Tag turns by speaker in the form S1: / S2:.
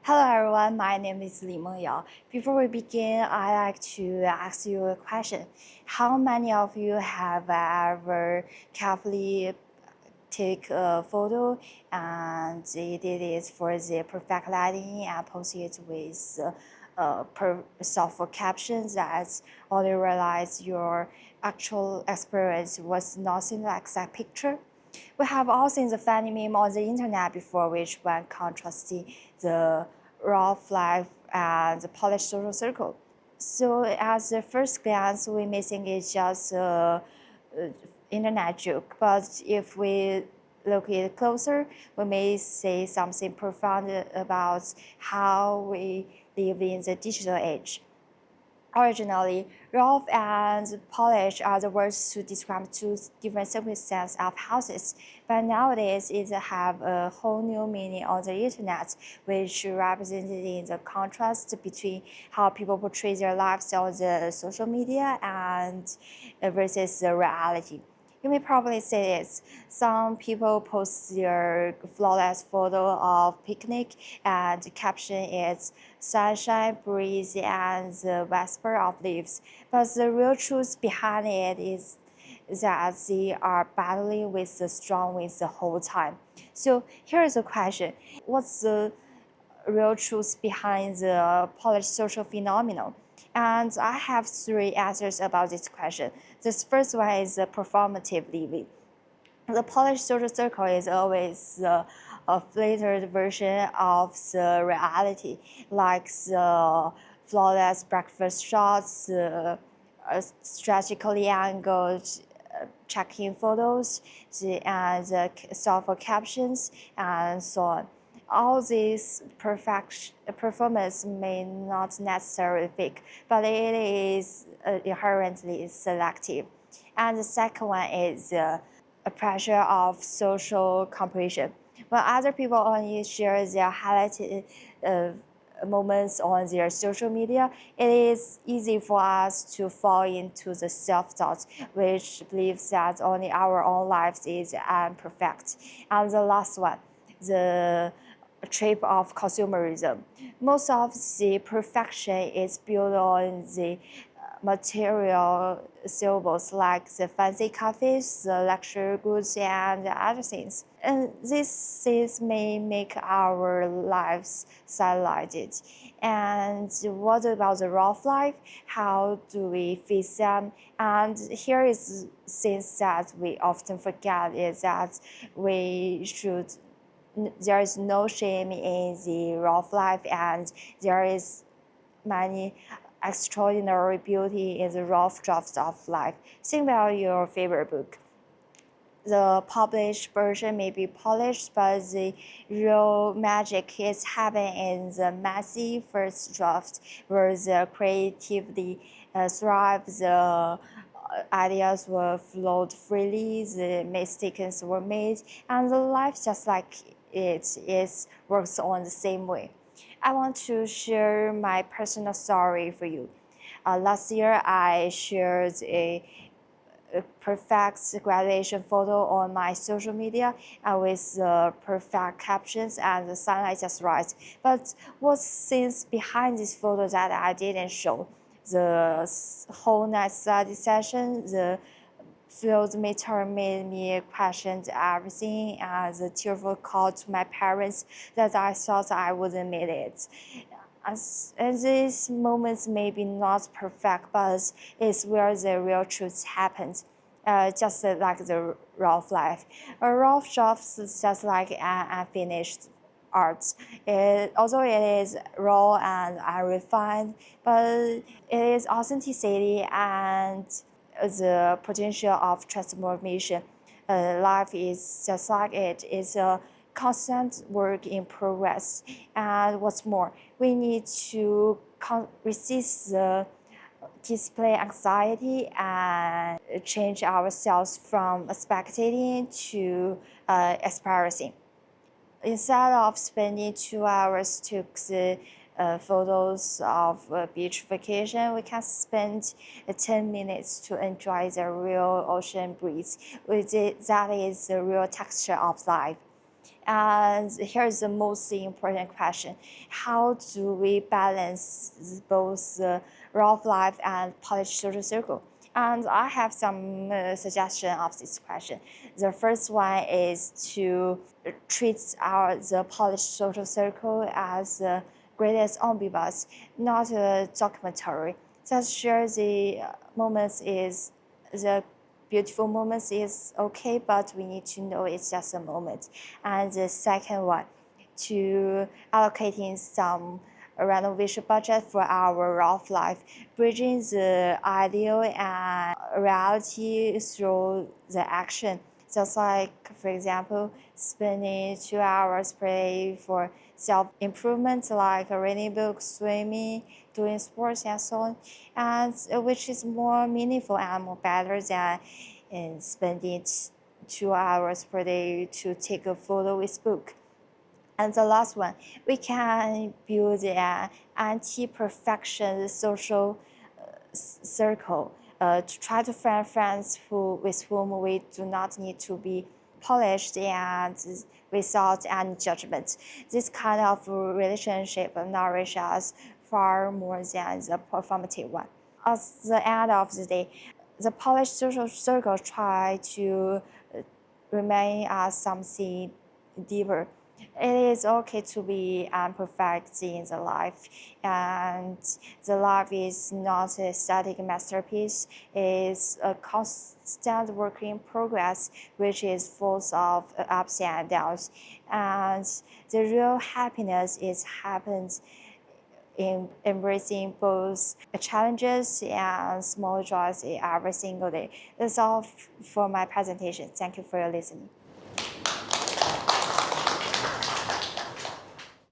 S1: Hello everyone, my name is Mengyao. Before we begin, I'd like to ask you a question. How many of you have ever carefully take a photo and edit it for the perfect lighting and post it with soft captions that only realize your actual experience was nothing like that picture? We have all seen the funny meme on the internet before, which one contrasting the raw life and the polished social circle. So at the first glance, we may think it's just a internet joke, but if we look at it closer, we may say something profound about how we live in the digital age. Originally, rough and polished are the words to describe two different circumstances of houses, but nowadays it have a whole new meaning on the internet, which represented in the contrast between how people portray their lives on the social media and versus the reality. You may probably say this. Some people post their flawless photo of picnic and caption it sunshine, breeze, and the whisper of leaves. But the real truth behind it is that they are battling with the strong winds the whole time. So here is a question. What's the real truth behind the polished social phenomenon? And I have three answers about this question. This first one is the performative living. The polished social circle is always a filtered version of the reality, like the flawless breakfast shots, strategically angled check-in photos, and the soft captions, and so on. All these performance may not necessarily fake, but it is inherently selective. And the second one is a pressure of social comparison. When other people only share their highlighted moments on their social media, it is easy for us to fall into the self-doubt, which believes that only our own lives is imperfect. And the last one, the trap of consumerism. Most of the perfection is built on the material symbols like the fancy cafes, the luxury goods, and other things. And these things may make our lives sidelined. And what about the raw life? How do we face them? And here is things that we often forget is that we should there is no shame in the raw life, and there is many extraordinary beauty in the rough drafts of life. Think about your favorite book. The published version may be polished, but the real magic is happening in the messy first draft, where the creativity thrives, the ideas were flowed freely, the mistakes were made, and the life just like it is works on the same way. I want to share my personal story for you. Last year, I shared a perfect graduation photo on my social media and with perfect captions and the sunlight just right. But what scenes behind this photo that I didn't show? The whole night study session, the field midterm made me question everything, and the tearful call to my parents that I thought I wouldn't make it. And these moments may be not perfect, but it's where the real truth happens. Just like the raw life. A raw job is just like an unfinished art. Although it is raw and unrefined, but it is authenticity and the potential of transformation. Life is just like it is a constant work in progress. And what's more, we need to resist the display anxiety and change ourselves from spectating to experiencing. Instead of spending 2 hours to the photos of a beach vacation, we can spend 10 minutes to enjoy the real ocean breeze. That is the real texture of life. And here's the most important question: how do we balance both rough life and polished social circle? And I have some suggestion of this question. The first one is to treat the polished social circle as the greatest omnibus, not a documentary. Just share the moments is the beautiful moments is okay, but we need to know it's just a moment. And the second one, to allocating some renovation budget for our rough life, bridging the ideal and reality through the action. Just like, for example, spending 2 hours per day for self improvement, like reading books, swimming, doing sports, and so on, and which is more meaningful and more better than spending 2 hours per day to take a photo with book. And the last one, we can build an anti-perfection social circle to try to find friends with whom we do not need to be polished and without any judgment. This kind of relationship nourishes us far more than the performative one. At the end of the day, the polished social circle try to remain as something deeper. It is okay to be imperfect in the life, and the life is not a static masterpiece. It's a constant work in progress, which is full of ups and downs. And the real happiness is happens in embracing both challenges and small joys every single day. That's all for my presentation. Thank you for your listening.